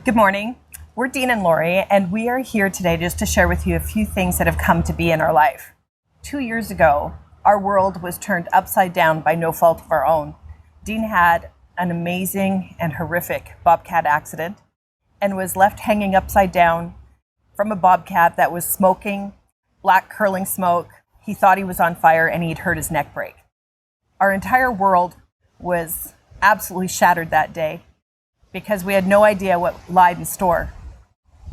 Good morning. We're Dean and Lori, and we are here today just to share with you a few things that have come to be in our life. 2 years ago, our world was turned upside down by no fault of our own. Dean had an amazing and horrific bobcat accident and was left hanging upside down from a bobcat that was smoking, black curling smoke. He thought he was on fire and he'd hurt his neck break. Our entire world was absolutely shattered that day because we had no idea what lied in store.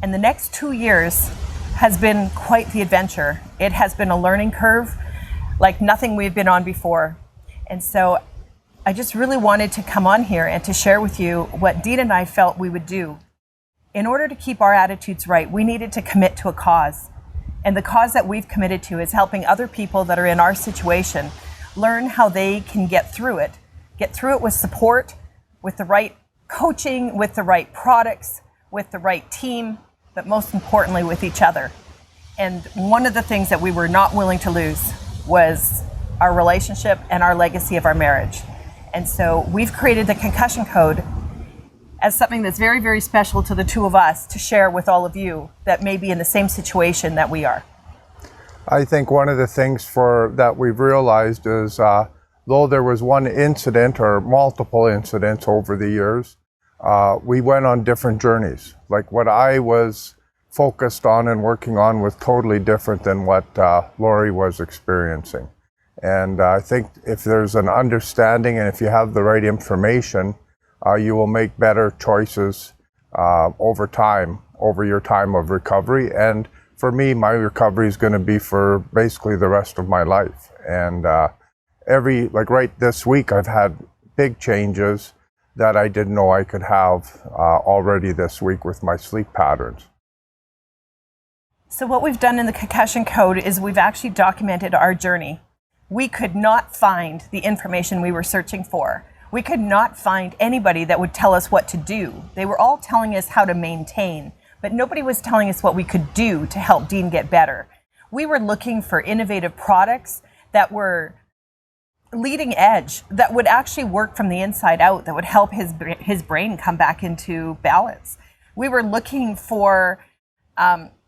And the next 2 years has been quite the adventure. It has been a learning curve like nothing we've been on before. And so I just really wanted to come on here and to share with you what Dean and I felt we would do. In order to keep our attitudes right, we needed to commit to a cause. And the cause that we've committed to is helping other people that are in our situation learn how they can get through it with support, with the right coaching, with the right products, with the right team, but most importantly with each other. And one of the things that we were not willing to lose was our relationship and our legacy of our marriage. And so we've created the Concussion Code as something that's very, very special to the two of us to share with all of you that may be in the same situation that we are. I think one of the things that we've realized is though there was one incident or multiple incidents over the years, we went on different journeys. Like what I was focused on and working on was totally different than what Lori was experiencing. And I think if there's an understanding and if you have the right information, you will make better choices over time, over your time of recovery. And for me, my recovery is going to be for basically the rest of my life. And right this week, I've had big changes that I didn't know I could have already this week with my sleep patterns. So what we've done in the Concussion Code is we've actually documented our journey. We could not find the information we were searching for. We could not find anybody that would tell us what to do. They were all telling us how to maintain, but nobody was telling us what we could do to help Dean get better. We were looking for innovative products that were leading edge, that would actually work from the inside out, that would help his brain come back into balance. We were looking for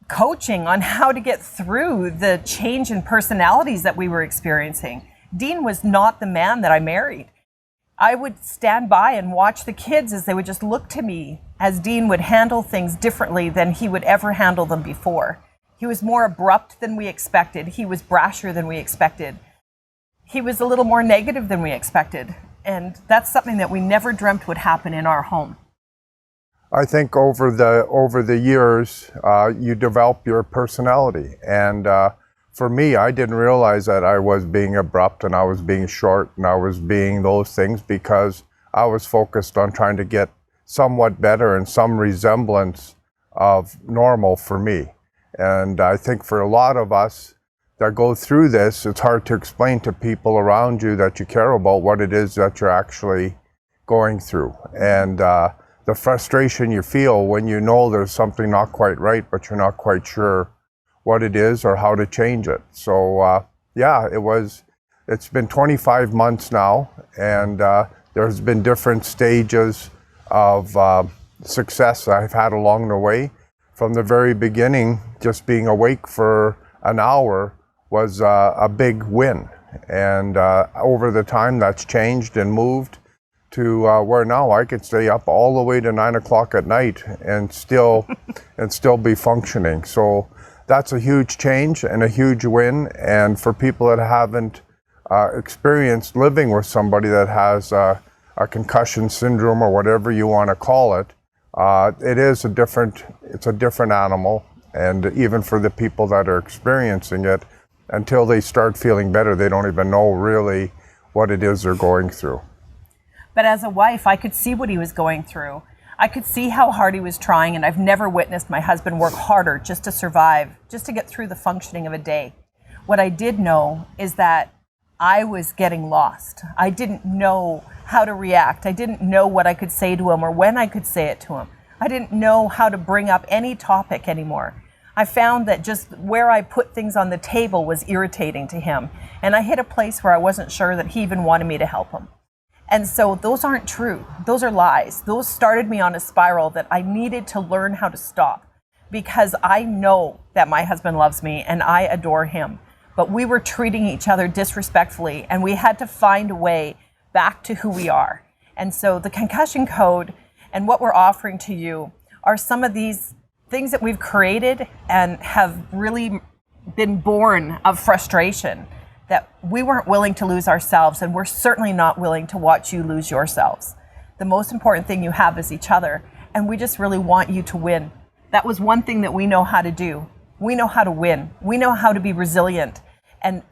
coaching on how to get through the change in personalities that we were experiencing. Dean was not the man that I married. I would stand by and watch the kids as they would just look to me as Dean would handle things differently than he would ever handle them before. He was more abrupt than we expected. He was brasher than we expected. He was a little more negative than we expected. And that's something that we never dreamt would happen in our home. I think over the years, you develop your personality. And for me, I didn't realize that I was being abrupt and I was being short and I was being those things because I was focused on trying to get somewhat better and some resemblance of normal for me. And I think for a lot of us that go through this, it's hard to explain to people around you that you care about what it is that you're actually going through. And the frustration you feel when you know there's something not quite right, but you're not quite sure what it is or how to change it. So it's been 25 months now, and there's been different stages of success I've had along the way. From the very beginning, just being awake for an hour was a big win. And over the time that's changed and moved to where now I can stay up all the way to 9 o'clock at night and still be functioning. So that's a huge change and a huge win. And for people that haven't experienced living with somebody that has a concussion syndrome or whatever you want to call it, it's a different animal. And even for the people that are experiencing it, until they start feeling better, they don't even know really what it is they're going through. But as a wife, I could see what he was going through. I could see how hard he was trying, and I've never witnessed my husband work harder just to survive, just to get through the functioning of a day. What I did know is that I was getting lost. I didn't know how to react. I didn't know what I could say to him or when I could say it to him. I didn't know how to bring up any topic anymore. I found that just where I put things on the table was irritating to him. And I hit a place where I wasn't sure that he even wanted me to help him. And so those aren't true. Those are lies. Those started me on a spiral that I needed to learn how to stop, because I know that my husband loves me and I adore him, but we were treating each other disrespectfully, and we had to find a way back to who we are. And so the concussion code and what we're offering to you are some of these things that we've created and have really been born of frustration, that we weren't willing to lose ourselves, and we're certainly not willing to watch you lose yourselves. The most important thing you have is each other, and we just really want you to win. That was one thing that we know how to do. We know how to win. We know how to be resilient. And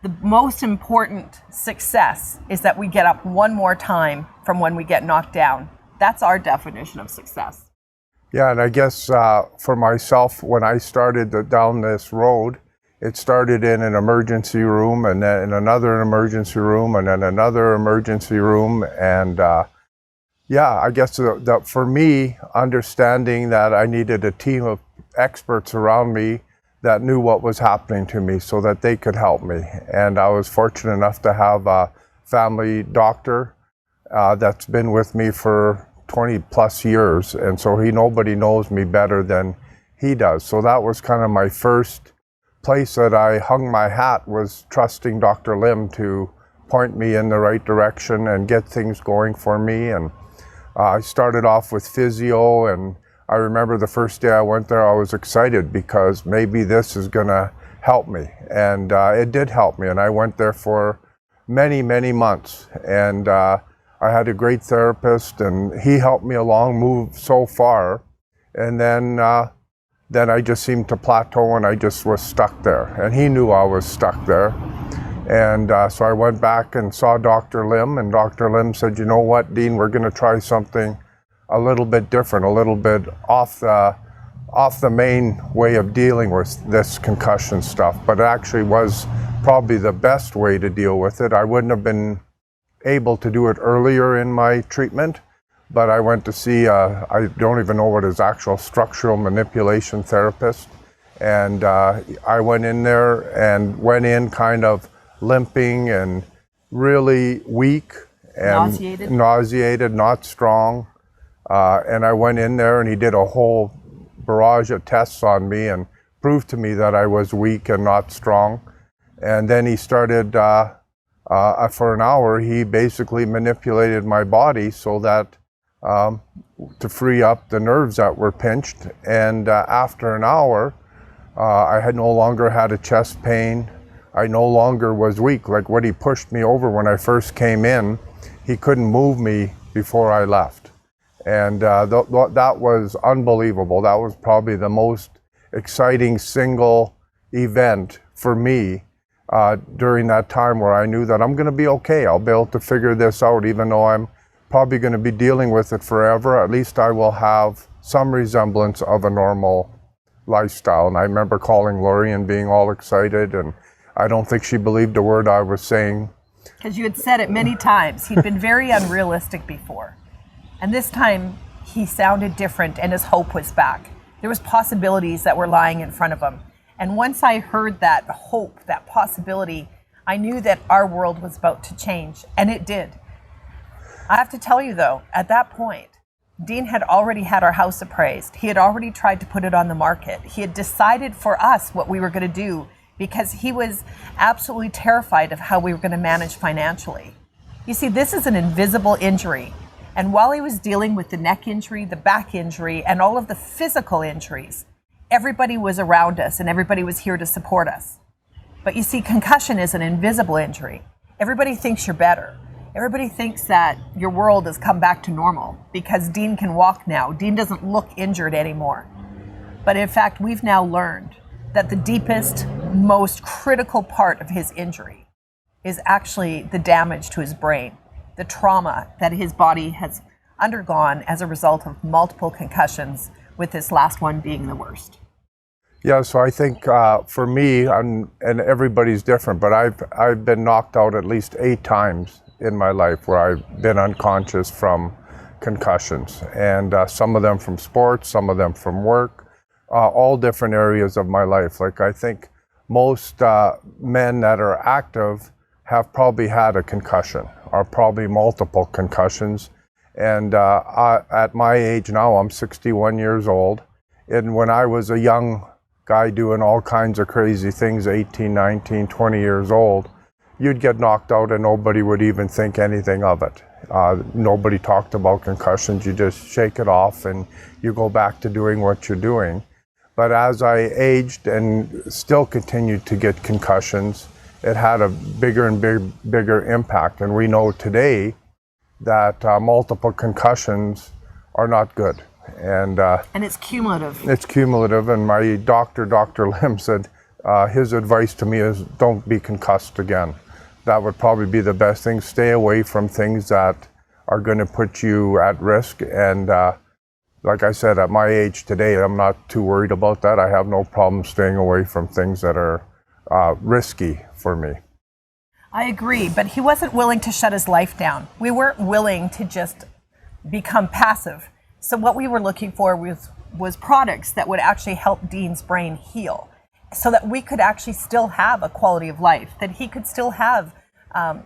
the most important success is that we get up one more time from when we get knocked down. That's our definition of success. Yeah, and I guess for myself, when I started down this road, it started in an emergency room, and then in another emergency room, and then another emergency room. And yeah, I guess that for me, understanding that I needed a team of experts around me that knew what was happening to me so that they could help me. And I was fortunate enough to have a family doctor that's been with me for 20 plus years. And so nobody knows me better than he does. So that was kind of my first place that I hung my hat, was trusting Dr. Lim to point me in the right direction and get things going for me. And I started off with physio, and I remember the first day I went there, I was excited because maybe this is gonna help me. And it did help me, and I went there for many, many months. And I had a great therapist, and he helped me along, move so far. And then I just seemed to plateau, and I just was stuck there. And he knew I was stuck there. And so I went back and saw Dr. Lim, and Dr. Lim said, you know what, Dean, we're gonna try something a little bit different, a little bit off the main way of dealing with this concussion stuff. But it actually was probably the best way to deal with it. I wouldn't have been able to do it earlier in my treatment, but I went to see, I don't even know what his actual structural manipulation therapist. And I went in there and went in kind of limping and really weak and nauseated, not strong. And I went in there, and he did a whole barrage of tests on me and proved to me that I was weak and not strong. And then he started, for an hour, he basically manipulated my body so that to free up the nerves that were pinched. And after an hour, I had no longer had a chest pain. I no longer was weak. Like when he pushed me over when I first came in, he couldn't move me before I left. And that was unbelievable. That was probably the most exciting single event for me during that time, where I knew that I'm going to be okay. I'll be able to figure this out, even though I'm probably going to be dealing with it forever. At least I will have some resemblance of a normal lifestyle. And I remember calling Lori and being all excited, and I don't think she believed a word I was saying. Because you had said it many times. He'd been very unrealistic before. And this time he sounded different, and his hope was back. There was possibilities that were lying in front of him. And once I heard that hope, that possibility, I knew that our world was about to change, and it did. I have to tell you though, at that point, Dean had already had our house appraised. He had already tried to put it on the market. He had decided for us what we were going to do, because he was absolutely terrified of how we were going to manage financially. You see, this is an invisible injury. And while he was dealing with the neck injury, the back injury, and all of the physical injuries, everybody was around us and everybody was here to support us. But you see, concussion is an invisible injury. Everybody thinks you're better. Everybody thinks that your world has come back to normal because Dean can walk now. Dean doesn't look injured anymore. But in fact, we've now learned that the deepest, most critical part of his injury is actually the damage to his brain, the trauma that his body has undergone as a result of multiple concussions, with this last one being the worst. Yeah, so I think for me, and everybody's different, but I've been knocked out at least 8 times in my life where I've been unconscious from concussions, and some of them from sports, some of them from work, all different areas of my life. Like I think most men that are active have probably had a concussion are probably multiple concussions. And at my age now, I'm 61 years old. And when I was a young guy doing all kinds of crazy things, 18, 19, 20 years old, you'd get knocked out and nobody would even think anything of it. Nobody talked about concussions. You just shake it off and you go back to doing what you're doing. But as I aged and still continued to get concussions, it had a bigger and bigger impact. And we know today that multiple concussions are not good. And it's cumulative. It's cumulative. And my doctor, Dr. Lim, said his advice to me is don't be concussed again. That would probably be the best thing. Stay away from things that are going to put you at risk. And like I said, at my age today, I'm not too worried about that. I have no problem staying away from things that are risky for me. I agree, but he wasn't willing to shut his life down. We weren't willing to just become passive. So what we were looking for was products that would actually help Dean's brain heal so that we could actually still have a quality of life, that he could still have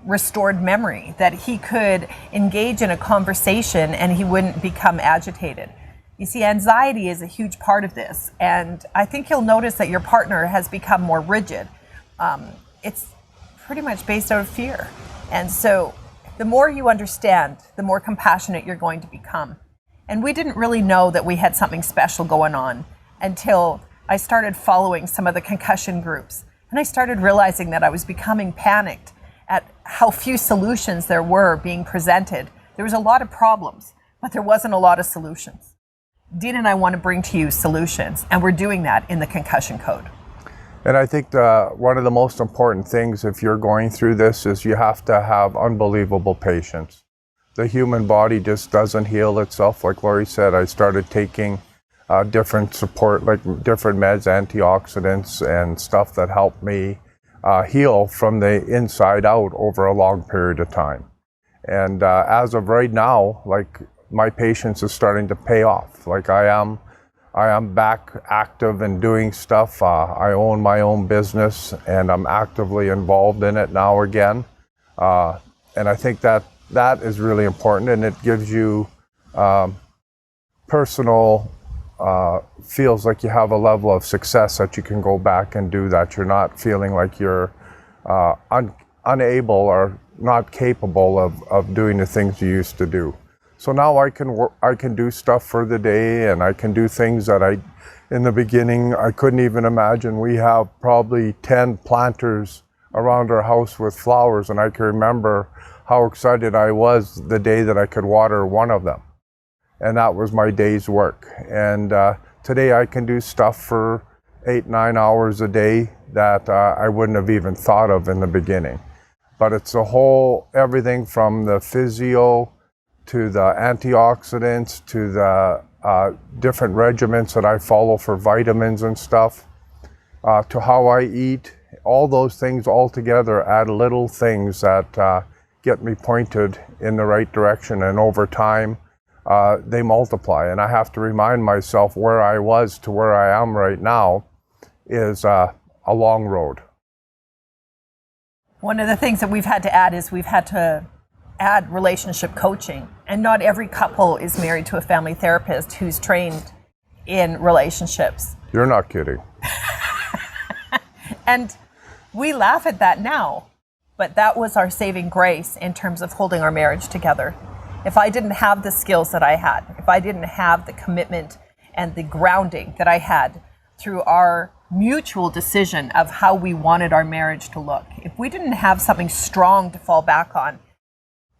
restored memory, that he could engage in a conversation and he wouldn't become agitated. You see, anxiety is a huge part of this, and I think you'll notice that your partner has become more rigid. It's pretty much based out of fear. And so the more you understand, the more compassionate you're going to become. And we didn't really know that we had something special going on until I started following some of the concussion groups. And I started realizing that I was becoming panicked at how few solutions there were being presented. There was a lot of problems, but there wasn't a lot of solutions. Dean and I want to bring to you solutions, and we're doing that in the concussion code. And I think one of the most important things if you're going through this is you have to have unbelievable patience. The human body just doesn't heal itself. Like Lori said, I started taking different support, like different meds, antioxidants, and stuff that helped me heal from the inside out over a long period of time. And as of right now, like my patience is starting to pay off. Like I am back active and doing stuff. I own my own business and I'm actively involved in it now again. And I think that is really important, and it gives you personal, feels like you have a level of success that you can go back and do that. You're not feeling like you're unable or not capable of doing the things you used to do. So now I can do stuff for the day, and I can do things that in the beginning, I couldn't even imagine. We have probably 10 planters around our house with flowers, and I can remember how excited I was the day that I could water one of them. And that was my day's work. And today I can do stuff for 8-9 hours a day that I wouldn't have even thought of in the beginning. But it's everything from the physio to the antioxidants, to the different regimens that I follow for vitamins and stuff, to how I eat. All those things all together add little things that get me pointed in the right direction, and over time they multiply. And I have to remind myself where I was to where I am right now is a long road. One of the things that we've had to add is we've had to add relationship coaching. And not every couple is married to a family therapist who's trained in relationships. You're not kidding. And we laugh at that now, but that was our saving grace in terms of holding our marriage together. If I didn't have the skills that I had, if I didn't have the commitment and the grounding that I had through our mutual decision of how we wanted our marriage to look, if we didn't have something strong to fall back on,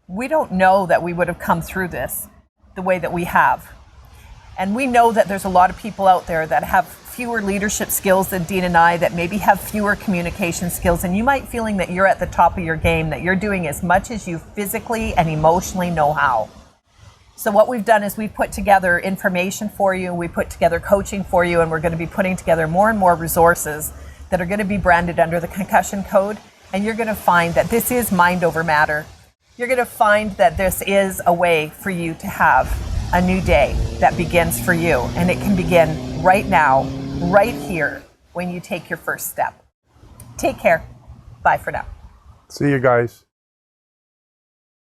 we don't know that we would have come through this the way that we have. And we know that there's a lot of people out there that have fewer leadership skills than Dean and I, that maybe have fewer communication skills, and you might feeling that you're at the top of your game, that you're doing as much as you physically and emotionally know how. So what we've done is we've put together information for you, we put together coaching for you, and we're going to be putting together more and more resources that are going to be branded under the concussion code, and you're going to find that this is mind over matter. You're going to find that this is a way for you to have a new day that begins for you, and it can begin right now, right here, when you take your first step. Take care. Bye for now. See you guys.